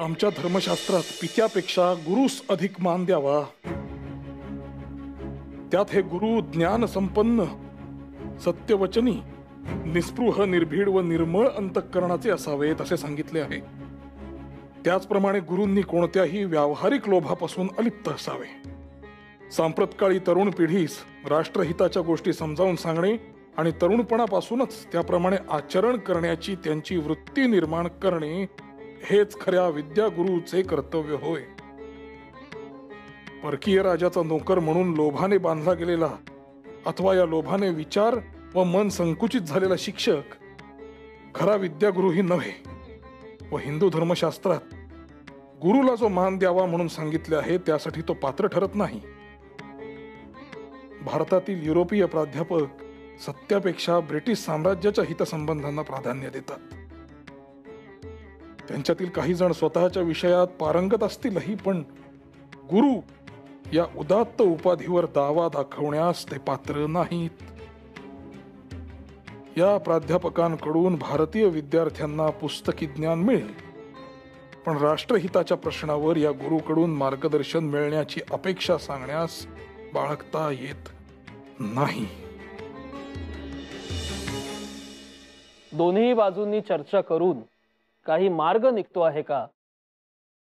आमच्या धर्मशास्त्रात पित्यापेक्षा गुरुस अधिक मान द्यावा। त्यात हे गुरु ज्ञान संपन्न, सत्यवचनी, निस्पृह, निर्भीड व निर्मळ अंतःकरणाचे असावेत असे सांगितले आहे। त्याचप्रमाणे गुरूंनी कोणत्याही व्यावहारिक लोभापासून अलिप्त असावे। सांप्रतकाळी तरुण पिढीस राष्ट्रहिताच्या गोष्टी समजावून सांगणे आणि तरुणपणापासूनच त्याप्रमाणे आचरण करण्याची त्यांची वृत्ती निर्माण करणे हेच खऱ्या विद्यागुरूचे कर्तव्य होय। परकीय राजाचा नोकर म्हणून लोभाने बांधला गेलेला अथवा या लोभाने विचार व मन संकुचित झालेला शिक्षक खरा विद्यागुरूही नव्हे। व हिंदू धर्मशास्त्रात गुरुला जो मान द्यावा म्हणून सांगितले आहे त्यासाठी तो पात्र ठरत नाही। भारतातील युरोपीय प्राध्यापक सत्यापेक्षा ब्रिटिश साम्राज्याच्या हितसंबंधांना प्राधान्य देतात। त्यांच्यातील काही जण स्वतःच्या विषयात पारंगत असतीलही, पण गुरु या उदात्त उपाधीवर दावा दाखवण्यास ते पात्र नाहीत। या प्राध्यापकांकडून भारतीय विद्यार्थ्यांना पुस्तकी ज्ञान मिळेल, पण राष्ट्रहिताच्या प्रश्नावर या गुरुकडून मार्गदर्शन मिळण्याची अपेक्षा सांगण्यास बाळगता येत नाही। दोन्ही बाजूंनी चर्चा करून काही मार्ग निघतो आहे का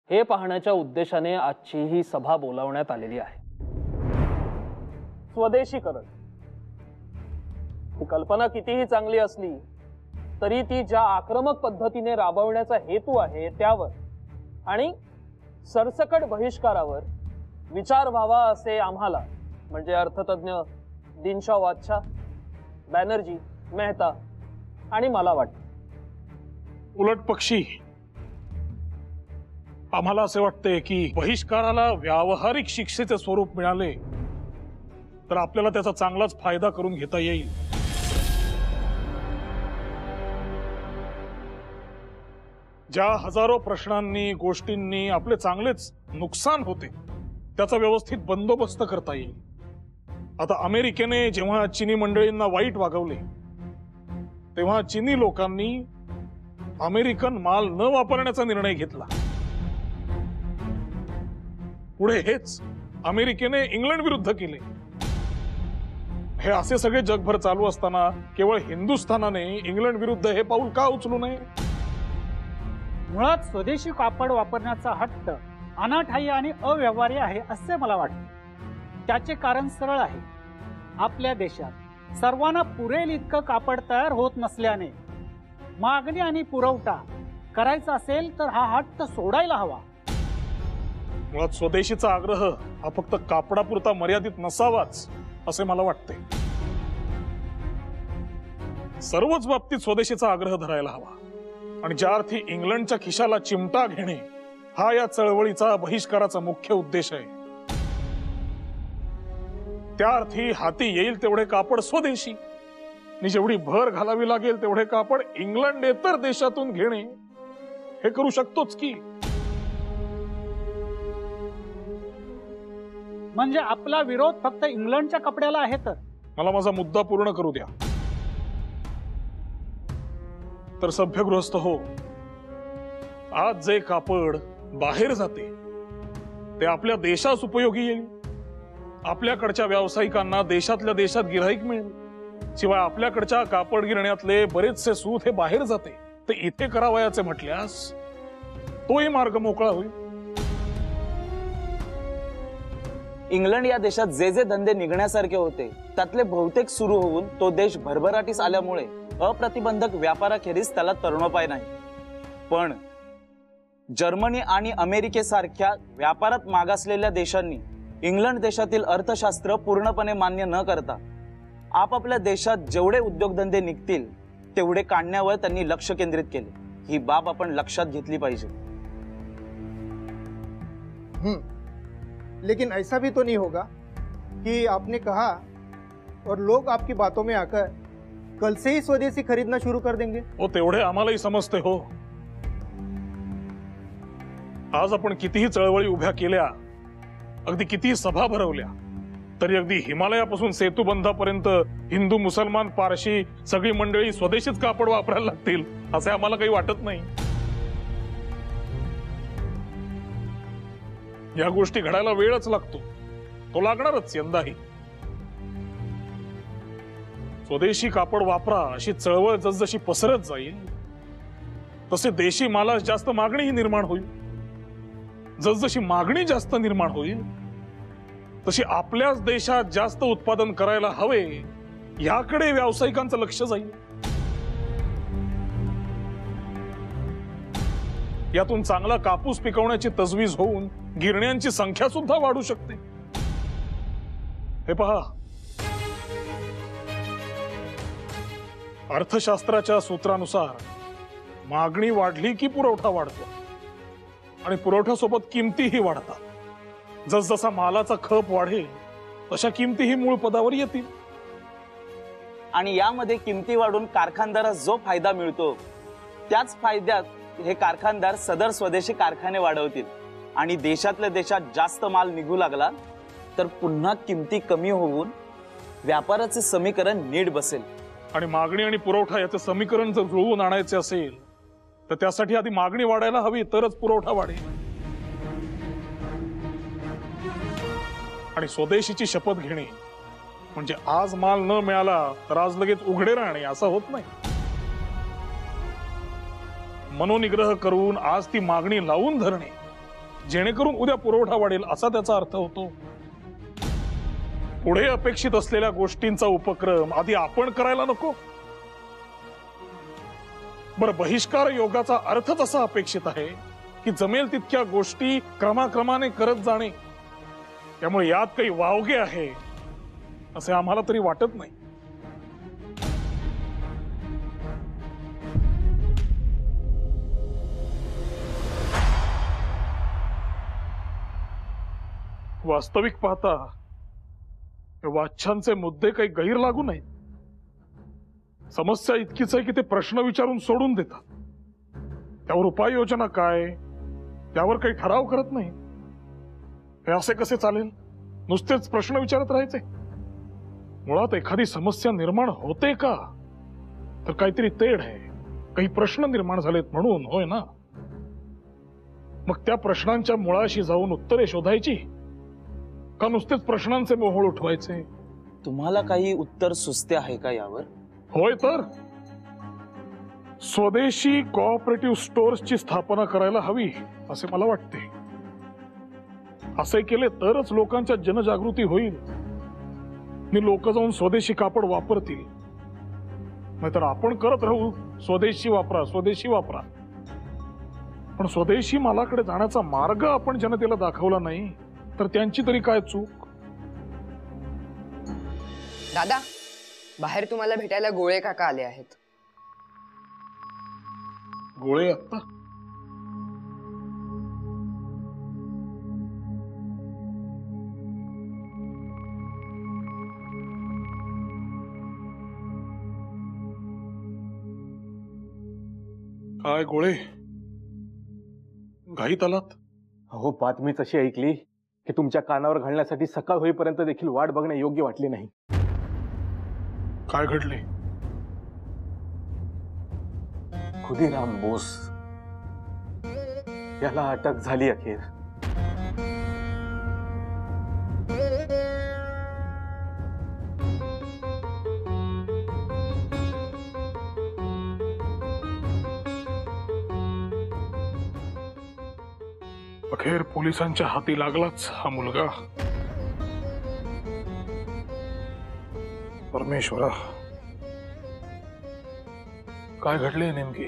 हे पाहण्याच्या उद्देशाने आजची ही सभा बोलावण्यात आलेली आहे। स्वदेशीकरण ही कल्पना कितीही चांगली असली तरी ती ज्या आक्रमक पद्धतीने राबवण्याचा हेतू आहे त्यावर आणि सरसकट बहिष्कारावर विचार व्हावा असे आम्हाला म्हणजे अर्थतज्ञ दिनशॉ वाच्छा, बॅनर्जी, मेहता आणि मला वाटतं। उलट पक्षी आम्हाला असे वाटते की बहिष्काराला व्यावहारिक शिक्षेचे स्वरूप मिळाले तर आपल्याला त्याचा चांगलाच फायदा करून घेता येईल। ज्या हजारो प्रश्नांनी गोष्टींनी आपले चांगलेच नुकसान होते त्याचा व्यवस्थित बंदोबस्त करता येईल। आता अमेरिकेने जेव्हा चीनी मंडळींना वाईट वागवले तेव्हा चीनी लोकांनी अमेरिकन माल न वापरण्याचा निर्णय घेतला। पुढे हेच अमेरिकेने इंग्लंड विरुद्ध केले। हे असे सगळे जगभर चालू असताना केवळ हिंदुस्थानाने इंग्लंड विरुद्ध हे पाऊल का उचलू नये? मुळात स्वदेशी कापड वापरण्याचा हट्ट अनाठायी आणि अव्यवहार्य आहे असे मला वाटते। त्याचे कारण सरळ आहे। आपल्या देशात सर्वांना पुरेल इतकं कापड तयार होत नसल्याने मागणी आणि पुरवठा करायचा असेल तर हा हट्ट सोडायला हवा। मुळात स्वदेशीचा आग्रह हा फक्त कापडापुरता मर्यादित नसावाच असे मला वाटते। सर्वच बाबतीत स्वदेशीचा आग्रह धरायला हवा आणि ज्या अर्थी इंग्लंडच्या खिशाला चिमटा घेणे हा या चळवळीचा बहिष्काराचा मुख्य उद्देश आहे त्या अर्थी हाती येईल तेवढे कापड स्वदेशी आणि जेवढी भर घालावी लागेल तेवढे कापड इंग्लंडेतर देशातून घेणे हे करू शकतोच की। म्हणजे आपला विरोध फक्त इंग्लंडच्या कपड्याला आहे तर? मला माझा मुद्दा पूर्ण करू द्या। तर सभ्यगृहस्थ हो, आज जे कापड बाहेर जाते ते आपल्या देशास उपयोगी येईल। आपल्याकडच्या व्यावसायिकांना देशातल्या देशात गिऱ्हाईक मिळेल। शिवाय आपल्याकडच्या कापड गिरण्यातले बरेचसे सूत हे बाहेर जाते ते इथे करावयाचे म्हटल्यास तोही मार्ग मोकळा होईल। इंग्लंड या देशात जे जे धंदे निघण्यासारखे होते त्यातले बहुतेक सुरू होऊन तो देश भरभराटीस आल्यामुळे अप्रतिबंधक व्यापाराखेरीज त्याला तरुणोपाय नाही। पण जर्मनी आणि अमेरिकेसारख्या व्यापारात मागासलेल्या देशांनी इंग्लंड देशातील अर्थशास्त्र पूर्णपणे मान्य न करता आपापल्या देशात जेवढे उद्योगधंदे निघतील तेवढे काढण्यावर त्यांनी लक्ष केंद्रित केले। ही बाब आपण लक्षात घेतली पाहिजे। लेकिन ऐसा भी तो नहीं होगा कि आपने कहा और लोग आपकी बातों में आकर कल से ही स्वदेशी खरीदना शुरू कर देंगे। हो, तेवढे आम्हालाही समजते हो। आज आपण कितीही चळवळी उभ्या केल्या, अगदी कितीही सभा भरवल्या, तरी अगदी हिमालयापासून सेतुबंधापर्यंत हिंदू, मुसलमान, पारशी सगळी मंडळी स्वदेशीच कापड वापरायला लागतील असे आम्हाला काही वाटत नाही। या गोष्टी घडायला वेळच लागतो, तो लागणारच यंदाही. स्वदेशी कापड वापरा अशी चळवळ जसजशी पसरत जाईल तसे देशी मालास जास्त मागणीही निर्माण होईल. जसजशी मागणी जास्त निर्माण होईल तशी आपल्याच देशात जास्त उत्पादन करायला हवे याकडे व्यावसायिकांचं लक्ष जाईल. यातून चांगला कापूस पिकवण्याची तजवीज होऊन गिरण्यांची संख्या सुद्धा वाढू शकते. हे पहा, अर्थशास्त्राच्या सूत्रानुसार मागणी वाढली की पुरवठा वाढतो आणि पुरवठ्यासोबत किमतीही वाढतात. जसजसा मालाचा खप वाढेल तशा किमतीही मूळ पदावर येतील. आणि यामध्ये किमती वाढून कारखानदारास जो फायदा मिळतो त्याच फायद्यात हे कारखानदार सदर स्वदेशी कारखाने वाढवतील आणि देशातल्या देशात जास्त माल निघू लागला तर पुन्हा किमती कमी होऊन व्यापाराचे समीकरण नीट बसेल. आणि मागणी आणि पुरवठा याचं समीकरण जर जुळवून आणायचे असेल तर त्यासाठी आधी मागणी वाढायला हवी, तरच पुरवठा वाढेल. आणि स्वदेशीची शपथ घेणे म्हणजे आज माल न मिळाला तर आज लगेच उघडे राहणे असं होत नाही. मनोनिग्रह करून आज ती मागणी लावून धरणे जेणेकरून उद्या पुरवठा वाढेल असा त्याचा अर्थ होतो. पुढे अपेक्षित असलेल्या गोष्टींचा उपक्रम आधी आपण करायला नको. बरं, बहिष्कार योगाचा अर्थच असा अपेक्षित आहे की जमेल तितक्या गोष्टी क्रमाक्रमाने करत जाणे. त्यामुळे यात काही वावगे आहे असे आम्हाला तरी वाटत नाही. वास्तविक पाहता वाच्छांचे मुद्दे काही गैर लागू नाहीत. समस्या इतकीच आहे की ते प्रश्न विचारून सोडून देतात. त्यावर उपाययोजना काय त्यावर काही ठराव करत नाही. हे असे कसे चालेल? नुसतेच प्रश्न विचारत राहायचे. मुळात एखादी समस्या निर्माण होते का तर काहीतरी तेढ आहे, काही प्रश्न निर्माण झालेत म्हणून, होय ना? मग त्या प्रश्नांच्या मुळाशी जाऊन उत्तरे शोधायची का नुसतेच प्रश्नांचे मोहोळ उठवायचे? तुम्हाला काही उत्तर सुचते आहे का यावर? होय तर स्वदेशी कोऑपरेटिव्ह स्टोअर्सची स्थापना करायला हवी असे मला वाटते. असे केले तरच लोकांच्या जनजागृती होईल आणि लोक जाऊन स्वदेशी कापड वापरतील. नाहीतर आपण करत राहू स्वदेशी वापरा स्वदेशी वापरा, पण स्वदेशी मालाकडे जाण्याचा मार्ग आपण जनतेला दाखवला नाही तर त्यांची तरी काय चूक? दादा, बाहेर तुम्हाला भेटायला गोळे काका आले आहेत. गोळे आत्ता? काय गोळे, घाईत आलात? हो, बातमीच अशी ऐकली की तुमच्या कानावर घालण्यासाठी सकाळ होईपर्यंत देखील वाट बघणे योग्य वाटले नाही. काय घडले? खुदीराम बोस याला अटक झाली अखेर. अखेर पोलिसांच्या हाती लागलाच हा मुलगा. परमेश्वरा, काय घडले नेमके?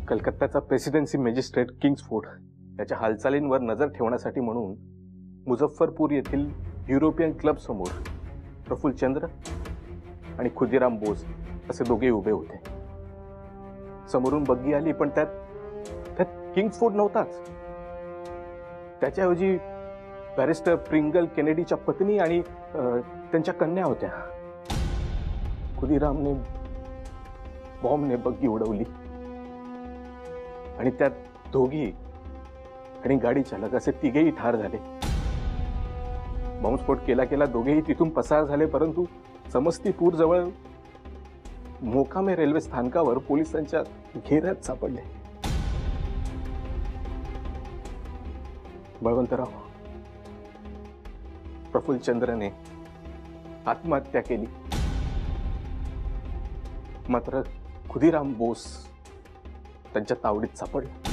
कलकत्त्याचा प्रेसिडेन्सी मॅजिस्ट्रेट किंग्सफोर्ड याच्या हालचालींवर नजर ठेवण्यासाठी म्हणून मुझफ्फरपूर येथील युरोपियन क्लब समोर प्रफुल्ल चंद्र आणि खुदीराम बोस असे दोघे उभे होते. समोरून बग्गी आली, पण त्यात किंग्सफोर्ड नव्हताच. त्याच्याऐवजी बॅरिस्टर प्रिंगल केनेडीच्या पत्नी आणि त्यांच्या कन्या होत्या. खुदीरामने बॉम्बने बग्गी उडवली आणि त्यात दोघी आणि गाडी चालक असे तिघेही ठार झाले. बॉम्बस्फोट केला केला दोघेही तिथून पसार झाले, परंतु समस्तीपूर जवळ मोकामे रेल्वे स्थानकावर पोलिसांच्या घेऱ्यात सापडले. बळवंतराव, प्रफुल्लचंद्रने आत्महत्या केली, मात्र खुदीराम बोस त्यांच्या तावडीत सापडला.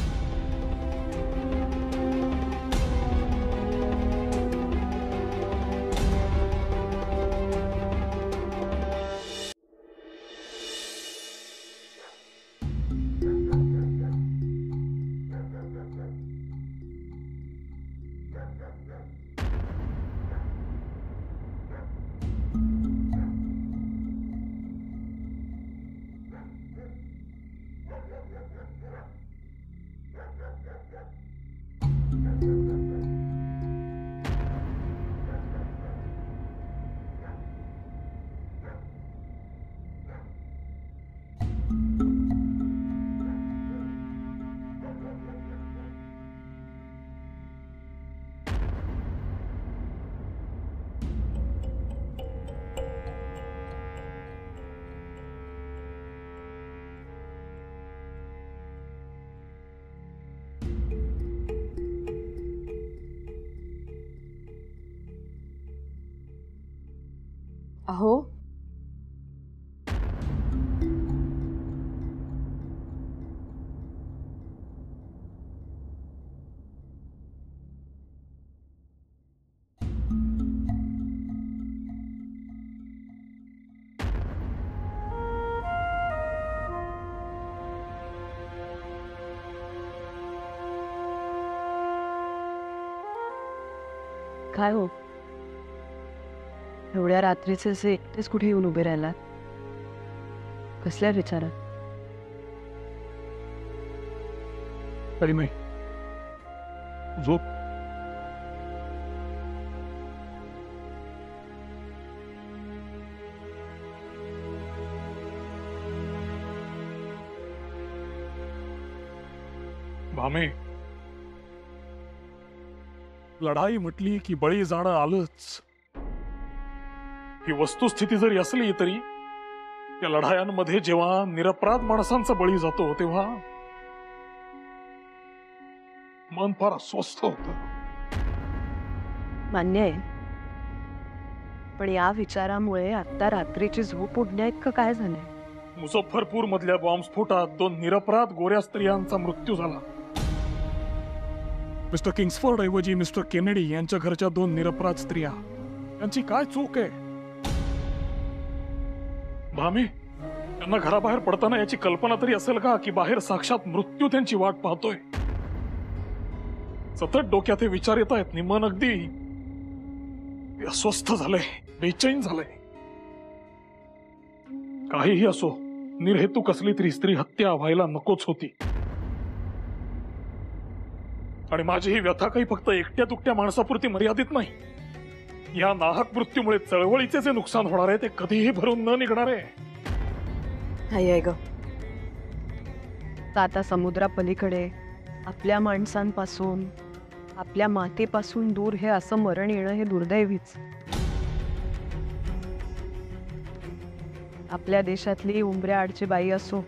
अहो, काय हो, एवढ्या रात्रीचे असे एकटेच कुठे येऊन उभे राहिलात? कसल्या विचारात? काही नाही, झोप. भामे, लढाई म्हटली की बळी जाणं आलंच. ही वस्तुस्थिती जरी असली तरी या लढायांमध्ये जेव्हा निरपराध माणसांचा बळी जातो तेव्हा मन फार अस्वस्थ होतं. मान्य आहे, पण या विचारामुळे आता रात्रीची झोप उडण्या इतकं काय झालंय? मुझफ्फरपूर मधल्या बॉम्बस्फोटात 2 निरपराध गोऱ्या स्त्रियांचा मृत्यू झाला. मिस्टर किंग्सफोर्ड ऐवजी मिस्टर केनेडी यांच्या घरच्या 2 निरपराध स्त्रिया. यांची काय चूक आहे? भामे, त्यांना घराबाहेर पडताना याची कल्पना तरी असेल का की बाहेर साक्षात मृत्यू त्यांची वाट पाहतोय? सतत डोक्यात हे विचार येत आहेत. मन अगदी अस्वस्थ झालंय, बेचैन झालंय. काहीही असो, निर्हेतुक असली तरी स्त्री हत्या व्हायला नकोच होती. आणि माझी ही व्यथा काही फक्त एकट्या दुकट्या माणसापुरती मर्यादित नाही. या नाहक मृत्यूमुळे चळवळीचे जे नुकसान होणार आहे ते कधीही भरून न निघणार आहे. आहे ग, आता समुद्रापलीकडे आपल्या माणसांपासून, आपल्या मातेपासून दूर हे असं मरण येणं हे दुर्दैवीच. आपल्या देशातली उंबऱ्या आडची बाई असो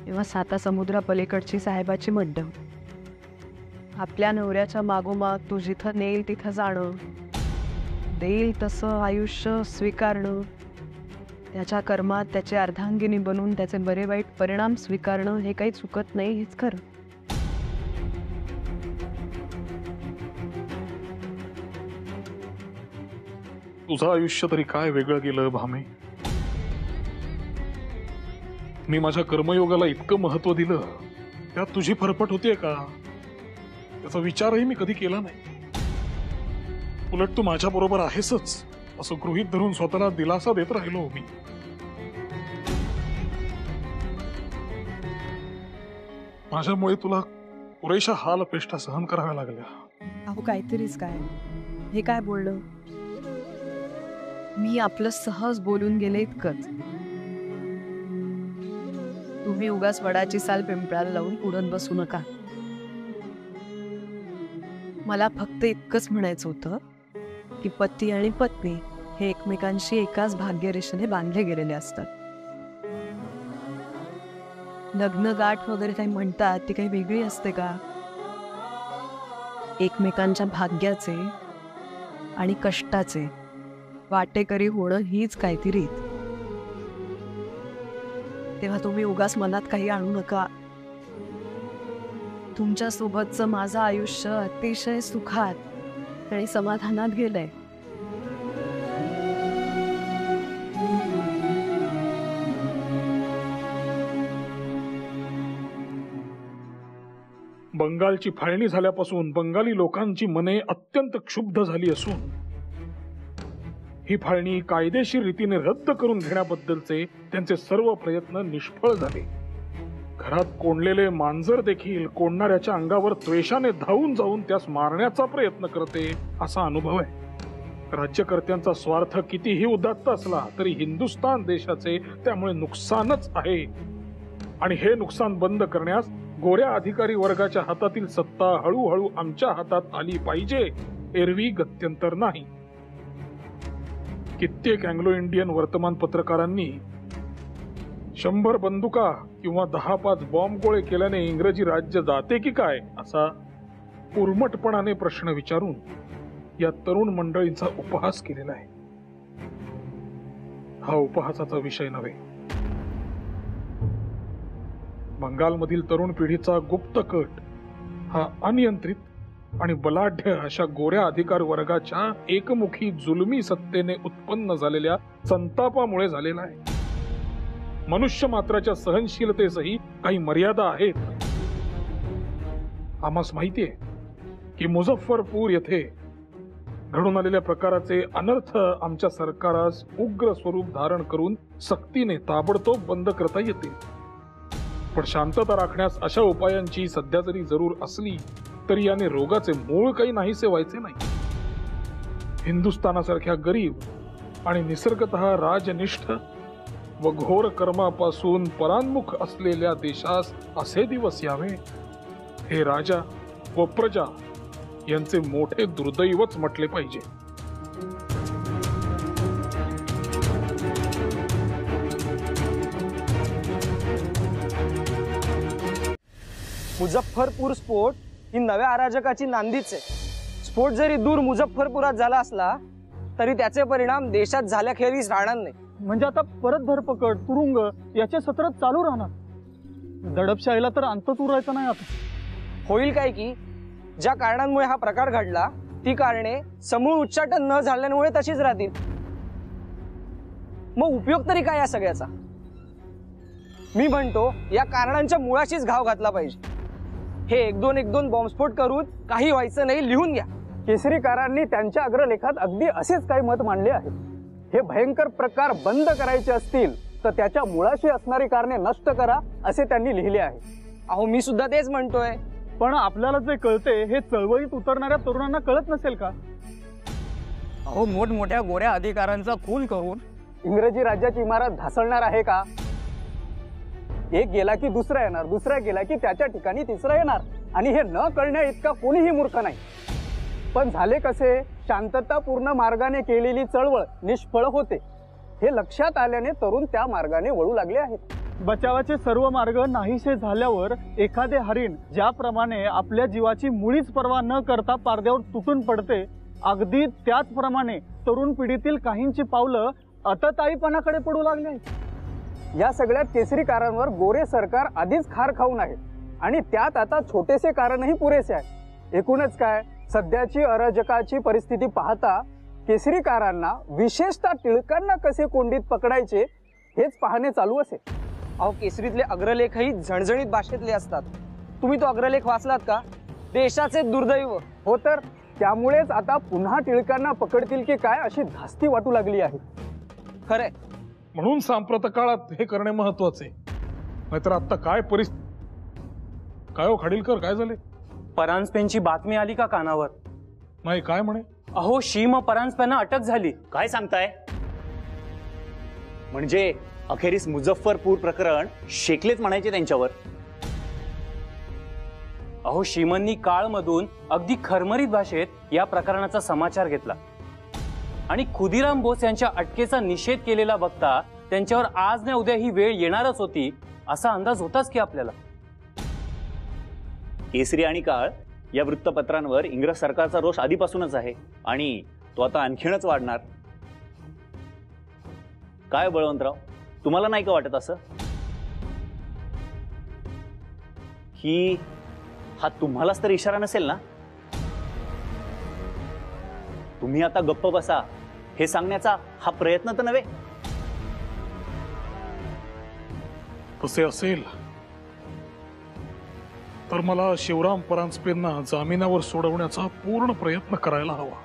किंवा साता समुद्रापलीकडची साहेबाची मड्डम, आपल्या नवऱ्याच्या मागोमाग तो जिथं नेईल तिथं जाणं, देईल तसं आयुष्य स्वीकारणं, त्याच्या कर्मात त्याचे अर्धांगिनी बनून त्याचे बरे वाईट परिणाम स्वीकारणं, हे काही चुकत नाही, हेच खरं. तुझं आयुष्य तरी काय वेगळं गेलं भामे? मी माझ्या कर्मयोगाला इतकं महत्व दिलं, त्यात तुझी फरफट होतीये का? त्याचा विचारही मी कधी केला नाही. उलट तू माझ्या बरोबर आहेसच असं गृहीत धरून स्वतःला दिलासा देत राहिलो मी. माझ्यामुळे तुला पुरेशा हाल अपेष्टा सहन कराव्या लागल्या. अहो, काहीतरीच काय हे काय बोललं? मी आपलं सहज बोलून गेले इतकंच. तुम्ही उगाच वडाची साल पिंपळाला लावून उडत बसू नका. मला फक्त इतकंच म्हणायचं होतं की पती आणि पत्नी हे एकमेकांशी एकाच भाग्यरेषेने बांधले गेलेले असतात. लग्न गाठ वगैरे काही म्हणतात ती काही वेगळी असते का? एकमेकांच्या भाग्याचे आणि कष्टाचे वाटेकरी होणं हीच काय ती रीत. तेव्हा तुम्ही उगाच मनात काही आणू नका. तुमच्या सोबतचं माझं आयुष्य अतिशय सुखात आणि समाधानात गेलंय. बंगालची फाळणी झाल्यापासून बंगाली लोकांची मने अत्यंत क्षुब्ध झाली असून ही फाळणी कायदेशीर रीतीने रद्द करून घेण्याबद्दलचे त्यांचे सर्व प्रयत्न निष्फळ झाले. घरात कोंडलेले मांजर देखील कोंडणाऱ्याच्या अंगावर त्वेषाने धावून जाऊन त्यास मारण्याचा प्रयत्न करते असा अनुभव आहे. राज्यकर्त्यांचा स्वार्थ कितीही उदात्त असला तरी हिंदुस्थान देशाचे त्यामुळे नुकसानच आहे आणि हे नुकसान बंद करण्यास गोऱ्या अधिकारी वर्गाच्या हातातील सत्ता हळूहळू आमच्या हातात आली पाहिजे, एरवी गत्यंतर नाही. कित्येक अँग्लो इंडियन वर्तमान पत्रकारांनी 100 बंदुका किंवा 10-5 बॉम्ब गोळे केल्याने इंग्रजी राज्य जाते की काय असा उर्मटपणाने प्रश्न विचारून या तरुण मंडळींचा उपहास केलेला आहे. हा उपहासाचा विषय नव्हे. बंगालमधील तरुण पिढीचा गुप्त कट हा अनियंत्रित आणि बलाढ्य अशा गोऱ्या अधिकार वर्गाच्या एकमुखी जुलमी सत्तेने उत्पन्न झालेल्या संतापामुळे झालेला आहे. मनुष्य मात्राच्या सहनशीलतेसही काही मर्यादा आहेत. आम्हास माहितीये की मुझफ्फरपूर येथे घडून आलेल्या प्रकाराचे अनर्थ आमच्या सरकारास उग्र स्वरूप धारण करून सक्तीने ताबडतोब बंद करता येतील. पण शांतता राखण्यास अशा उपायांची सध्या जरी जरूर असली तरी याने रोगाचे मूळ काही नाहीसे व्हायचे नाही. हिंदुस्थानासारख्या गरीब आणि निसर्गतः राजनिष्ठ व घोर कर्मापासून परान्मुख असलेल्या देशास असे दिवस यावे हे राजा व प्रजा यांचे मोठे दुर्दैवच म्हटले पाहिजे. मुझफ्फरपूर स्फोट ही नव्या अराजकाची नांदीच आहे. स्फोट जरी दूर मुझफ्फरपुरात झाला असला तरी त्याचे परिणाम देशात झाल्याखेरीज राहणार नाही. म्हणजे आता परत धरपकड तुरुंग याचे सत्र चालू राहणार. दडपशाहीला तर अंतच उरायचा नाही. आता होईल काय की ज्या कारणांमुळे हा प्रकार घडला ती कारणे समूळ उच्चाटन न झाल्यामुळे तशीच राहतील. मग उपयोग तरी काय या सगळ्याचा? मी म्हणतो या कारणांच्या मुळाशीच घाव घातला पाहिजे. हे एक दोन बॉम्बस्फोट करून काही व्हायचं नाही लिहून घ्या. केसरीकारांनी त्यांच्या अग्रलेखात अगदी असेच काही मत मांडले आहे. हे भयंकर प्रकार बंद करायचे असतील तर त्याच्या मुळाशी असणारी कारणे नष्ट करा असे त्यांनी लिहिले आहे. अहो मी सुद्धा तेच म्हणतोय. पण आपल्याला जे कळते हे चळवळीत उतरणाऱ्या तरुणांना कळत नसेल का? अहो मोठमोठ्या गोऱ्या अधिकाऱ्यांचा खून करून इंग्रजी राज्याची इमारत ढासळणार आहे का? एक गेला की दुसरा येणार, दुसरा गेला की त्याच्या ठिकाणी तिसरा येणार आणि हे न कळण्या इतका कोणीही मूर्ख नाही. पण झाले कसे? शांततापूर्ण मार्गाने केलेली चळवळ निष्फळ होते हे लक्षात आल्याने तरुण त्या मार्गाने वळू लागले आहेत. बचावाचे सर्व मार्ग नाहीसे झाल्यावर एखादे हरिण ज्याप्रमाणे आपल्या जीवाची मुळीच पर्वा न करता पारद्यावर तुटून पडते, अगदी त्याचप्रमाणे तरुण पिढीतील काहींची पावलं अतताईपणाकडे पडू लागली आहेत. या सगळ्यात केसरीकारांवर गोरे सरकार आधीच खार खाऊन आहे आणि त्यात आता छोटेसे कारणही पुरेसे आहे. एकूणच काय, सध्याची अराजकाची परिस्थिती पाहता केसरीकारांना विशेषतः टिळकांना कसे कोंडीत पकडायचे हेच पाहणे चालू असेल. अहो केसरीतले अग्रलेखही झणझणीत भाषेतले असतात. तुम्ही तो अग्रलेख वाचलात का? देशाचे दुर्दैव. हो तर त्यामुळेच आता पुन्हा टिळकांना पकडतील की काय अशी धास्ती वाटू लागली आहे. खरंय. म्हणून सांप्रत काळात हे करणे महत्वाचे. नाहीतर आता काय परिस्थिती. काय हो खाडीलकर, काय झाले? परांजपेंची बातमी आली का कानावर? नाही, काय म्हणे? अहो शीम परांजपेंना अटक झाली. काय सांगताय? म्हणजे अखेरीस मुझफ्फरपूर प्रकरण शेकलेच म्हणायचे त्यांच्यावर. अहो शीमंनी काळमधून अगदी खरमरीत भाषेत या प्रकरणाचा समाचार घेतला आणि खुदीराम बोस यांच्या अटकेचा निषेध केलेला बघता त्यांच्यावर आज ना उद्या ही वेळ येणारच होती असा अंदाज होताच की आपल्याला. केसरी आणि काळ या वृत्तपत्रांवर इंग्रज सरकारचा रोष आधीपासूनच आहे आणि तो आता आणखीनच वाढणार. काय बळवंतराव, तुम्हाला नाही का वाटत असं की हा तुम्हालाच तर इशारा नसेल ना? तुम्ही आता गप्प बसा हे सांगण्याचा हा प्रयत्न तर नव्हे. तसे असेल तर मला शिवराम परांजपेंना जामिनावर सोडवण्याचा पूर्ण प्रयत्न करायला हवा.